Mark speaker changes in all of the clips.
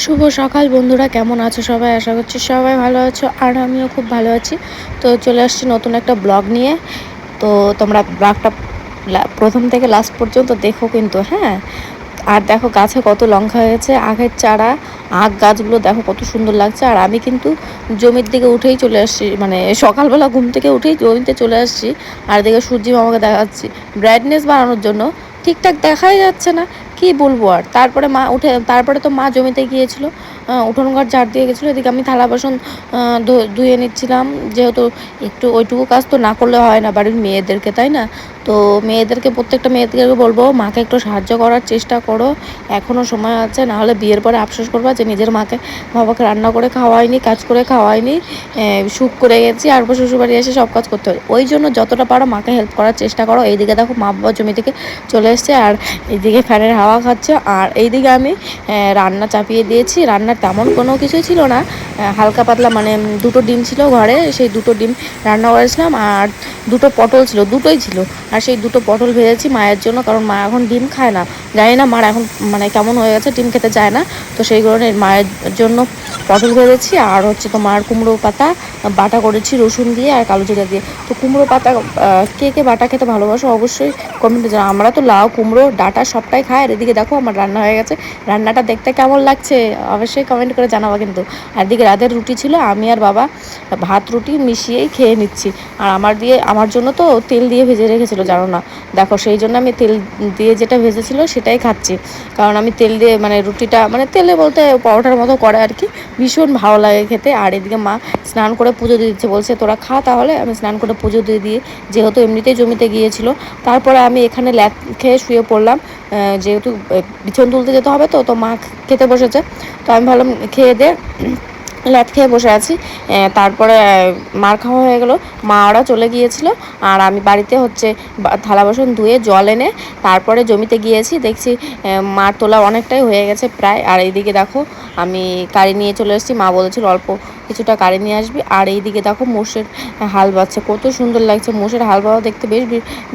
Speaker 1: শুভ সকাল বন্ধুরা, কেমন আছো সবাই? আশা করছি সবাই ভালো আছো, আর আমিও খুব ভালো আছি। তো চলে আসছি নতুন একটা ব্লগ নিয়ে। তো তোমরা ব্লগটা প্রথম থেকে লাস্ট পর্যন্ত দেখো কিন্তু, হ্যাঁ। আর দেখো গাছে কত লঙ্কা হয়েছে, আখের চারা, আখ গাছগুলো দেখো কত সুন্দর লাগছে। আর আমি কিন্তু জমির দিকে উঠেই চলে আসছি, মানে সকালবেলা ঘুম থেকে উঠেই জমিতে চলে আসছি। আর দেখে সূর্যি মামাকে দেখাচ্ছি ব্রাইটনেস বাড়ানোর জন্য, ঠিকঠাক দেখাই যাচ্ছে না, কি বলবো। আর তারপরে তো মা জমিতে গিয়েছিল, উঠোন ঘর ঝাড় দিয়ে গেছিলো। এদিকে আমি থালা বাসন ধুয়ে নিচ্ছিলাম, যেহেতু একটু ওইটুকু কাজ তো না করলে হয় না বাড়ির মেয়েদেরকে, তাই না? তো প্রত্যেকটা মেয়েদেরকে বলবো, মাকে একটু সাহায্য করার চেষ্টা করো, এখনও সময় আছে, নাহলে বিয়ের পরে আফসোস করবা যে নিজের মাকে বাবাকে রান্না করে খাওয়াইনি, কাজ করে খাওয়াইনি, সুখ করে গেছি, আর শ্বশুরবাড়ি এসে সব কাজ করতে হয়। ওই জন্য যতটা পারো মাকে হেল্প করার চেষ্টা করো। এইদিকে দেখো মা বাবা জমি থেকে চলে এসছে, আর এইদিকে ফ্যানের হাওয়া খাচ্ছে। আর এইদিকে আমি রান্না চাপিয়ে দিয়েছি। রান্নার তেমন কোনো কিছুই ছিল না, হালকা পাতলা, মানে দুটো ডিম ছিল ঘরে, সেই দুটো ডিম রান্না করেছিলাম। আর দুটো পটল ছিল, দুটোই ছিল। আর সেই দুটো পটল ভেজেছি মায়ের জন্য, কারণ মা এখন ডিম খায় না। জানি না মার এখন মানে কেমন হয়ে গেছে, ডিম খেতে চায় না। তো সেই কারণে মায়ের জন্য পটল ভেজেছি। আর হচ্ছে তোমার কুমড়ো পাতা বাটা করেছি রসুন দিয়ে আর কালো জিরা দিয়ে। তো কুমড়ো পাতা কে কে বাটা খেতে ভালোবাসো অবশ্যই কমেন্টে জানাও। আমরা তো লাউ কুমড়ো ডাঁটা সবটাই খাই। আর এদিকে দেখো আমার রান্না হয়ে গেছে। রান্নাটা দেখতে কেমন লাগছে অবশ্যই কমেন্ট করে জানাবো কিন্তু। আর এদিকে রাতের রুটি ছিল, আমি আর বাবা ভাত রুটি মিশিয়েই খেয়ে নিচ্ছি। আর আমার জন্য তো তেল দিয়ে ভেজে রেখেছিলো, জানো না। দেখো সেই জন্য আমি তেল দিয়ে যেটা ভেজেছিল সেটাই খাচ্ছি, কারণ আমি তেল দিয়ে মানে রুটিটা মানে তেলে বলতে পরোটার মতো করে আর কি, ভীষণ ভালো লাগে খেতে। আর এদিকে মা স্নান করে পুজো দিয়ে দিচ্ছে, বলছে তোরা খা তাহলে। আমি স্নান করে পুজো দিয়ে দিয়ে, যেহেতু এমনিতেই জমিতে গিয়েছিল, তারপরে আমি এখানে ল্যাদ খেয়ে শুয়ে পড়লাম। যেহেতু বিছন তুলতে যেতে হবে, তো মা খেতে বসেছে। তো আমি ভাবলাম খেয়ে দে, ল্যাদ খেয়ে বসে আছি। তারপরে মার খাওয়া হয়ে গেলো, মা ওরা চলে গিয়েছিল। আর আমি বাড়িতে হচ্ছে থালা বাসন ধুয়ে জল এনে তারপরে জমিতে গিয়েছি। দেখছি মার তোলা অনেকটাই হয়ে গেছে প্রায়। আর এইদিকে দেখো আমি কারি নিয়ে চলে এসেছি, মা বলেছিল অল্প কিছুটা কারি নিয়ে আসবি। আর এইদিকে দেখো মোষের হাল বাচ্ছে, কত সুন্দর লাগছে। মোষের হাল বাওয়া দেখতে বেশ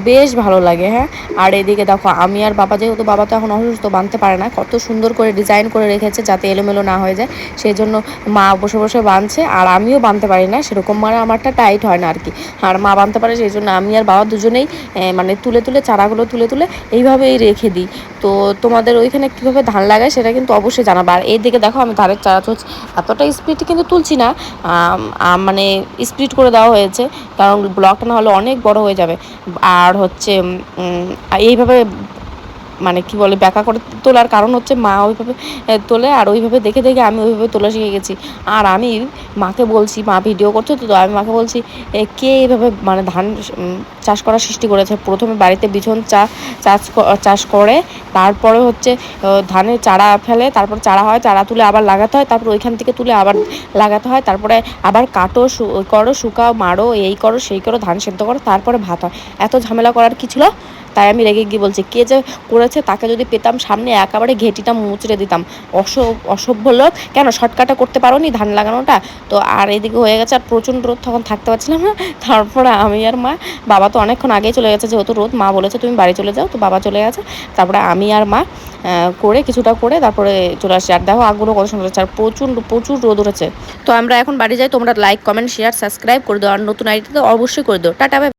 Speaker 1: বেশ ভালো লাগে, হ্যাঁ। আর এইদিকে দেখো আমি আর বাবা, যেহেতু বাবা তো এখন অসুস্থ, বাঁধতে পারে না, কত সুন্দর করে ডিজাইন করে রেখেছে যাতে এলোমেলো না হয়ে যায়। সেই জন্য মা বসে বসে বাঁধছে, আর আমিও বাঁধতে পারি না সেরকম, মানে আমারটা টাইট হয় না আর কি। আর মা বাঁধতে পারে, সেই জন্য আমি আর বাবা দুজনেই মানে তুলে তুলে চারাগুলো তুলে তুলে এইভাবেই রেখে দিই। তো তোমাদের ওইখানে কীভাবে ধান লাগায় সেটা কিন্তু অবশ্যই জানাবো। আর এই দিকে দেখো আমি ধানের চারা তুলছি, এতটা স্পিড কিন্তু তুলছি না, মানে স্প্লিট করে দেওয়া হয়েছে, কারণ ব্লকটা না হলে অনেক বড় হয়ে যাবে। আর হচ্ছে এইভাবে মানে কি বলে ব্যাকা করে তোলার কারণ হচ্ছে মা ওইভাবে তোলে, আর ওইভাবে দেখে দেখে আমি ওইভাবে তোলা শিখে গেছি। আর আমি মাকে বলছি, মা ভিডিও করছে, তো আমি মাকে বলছি কে এইভাবে মানে ধান চাষ করার সৃষ্টি করেছে। প্রথমে বাড়িতে বিছন চাষ করে, তারপরে হচ্ছে ধানের চারা ফেলে, তারপর চারা হয়, চারা তুলে আবার লাগাতে হয়, তারপর ওইখান থেকে তুলে আবার লাগাতে হয়, তারপরে আবার কাটো করো, শুকাও, মারো, এই করো সেই করো, ধান সেদ্ধ করো, তারপরে ভাত হয়। এত ঝামেলা করার কি ছিল? তাই আমি রেগে গিয়ে বলছি, কে যে করেছে তাকে যদি পেতাম সামনে, একেবারে ঘেঁটিটা মুচড়ে দিতাম। অসভ্য লোক, কেন শর্টকাটে করতে পারো নি ধান লাগানোটা? তো আর এদিকে হয়ে গেছে, আর প্রচণ্ড রোদ, তখন থাকতে পারছিলাম না। তারপরে আমি আর মা, বাবা তো অনেকক্ষণ আগেই চলে গেছে, যেহেতু রোদ, মা বলেছে তুমি বাড়ি চলে যাও, তো বাবা চলে গেছে। তারপরে আমি আর মা করে কিছুটা করে তারপরে চলে আসছি। আর দেখো আগুনও কত সুন্দর হচ্ছে, আর প্রচুর রোদ উঠেছে। তো আমরা এখন বাড়ি যাই। তোমরা লাইক কমেন্ট শেয়ার সাবস্ক্রাইব করে দাও, আর নতুন আইডিতে তো অবশ্যই করে দাও। টাটা।